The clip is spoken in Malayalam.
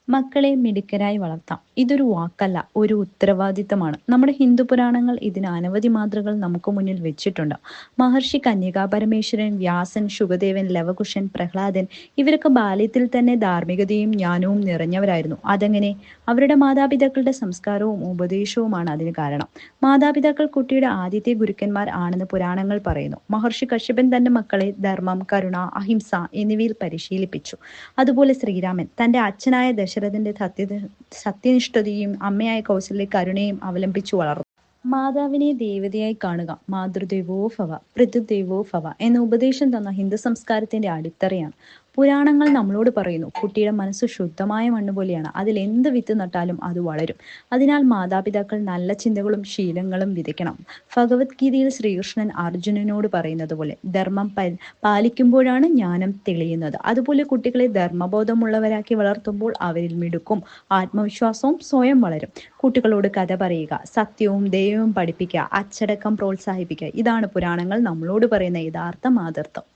മക്കളെ മിടുക്കരായി വളർത്താം. ഇതൊരു വാക്കല്ല, ഒരു ഉത്തരവാദിത്തമാണ്. നമ്മുടെ ഹിന്ദു പുരാണങ്ങൾ ഇതിന് അനവധി മാതൃകൾ നമുക്ക് മുന്നിൽ വെച്ചിട്ടുണ്ട്. മഹർഷി കന്യകാ പരമേശ്വരൻ, വ്യാസൻ, ശുകദേവൻ, ലവകുശൻ, പ്രഹ്ലാദൻ ഇവരൊക്കെ ബാല്യത്തിൽ തന്നെ ധാർമ്മികതയും ജ്ഞാനവും നിറഞ്ഞവരായിരുന്നു. അതെങ്ങനെ? അവരുടെ മാതാപിതാക്കളുടെ സംസ്കാരവും ഉപദേശവുമാണ് അതിന് കാരണം. മാതാപിതാക്കൾ കുട്ടിയുടെ ആദ്യത്തെ ഗുരുക്കന്മാർ ആണെന്ന് പുരാണങ്ങൾ പറയുന്നു. മഹർഷി കശ്യപൻ തന്റെ മക്കളെ ധർമ്മം, കരുണ, അഹിംസ എന്നിവയിൽ പരിശീലിപ്പിച്ചു. അതുപോലെ ശ്രീരാമൻ തന്റെ അച്ഛനായ ദശരഥന്റെ സത്യനിഷ്ഠതയും അമ്മയായ കൗസല്യ കരുണയും അവലംബിച്ചു വളർന്നു. മാതാവിനെ ദേവതയായി കാണുക, മാതൃദേവോ ഭവ പിതൃദേവോ ഭവ എന്ന ഉപദേശം തന്ന ഹിന്ദു സംസ്കാരത്തിന്റെ അടിത്തറയാണ്. പുരാണങ്ങൾ നമ്മളോട് പറയുന്നു, കുട്ടിയുടെ മനസ്സ് ശുദ്ധമായ മണ്ണ് പോലെയാണ്, അതിൽ എന്ത് വിത്ത് നട്ടാലും അത് വളരും. അതിനാൽ മാതാപിതാക്കൾ നല്ല ചിന്തകളും ശീലങ്ങളും വിതയ്ക്കണം. ഭഗവത്ഗീതയിൽ ശ്രീകൃഷ്ണൻ അർജുനനോട് പറയുന്നത് പോലെ ധർമ്മം പാലിക്കുമ്പോഴാണ് ജ്ഞാനം തെളിയുന്നത്. അതുപോലെ കുട്ടികളെ ധർമ്മബോധമുള്ളവരാക്കി വളർത്തുമ്പോൾ അവരിൽ മിടുക്കും ആത്മവിശ്വാസവും സ്വയം വളരും. കുട്ടികളോട് കഥ പറയുക, സത്യവും ദൈവവും പഠിപ്പിക്കുക, അച്ചടക്കം പ്രോത്സാഹിപ്പിക്കുക, ഇതാണ് പുരാണങ്ങൾ നമ്മളോട് പറയുന്ന യഥാർത്ഥ മാതൃത്വം.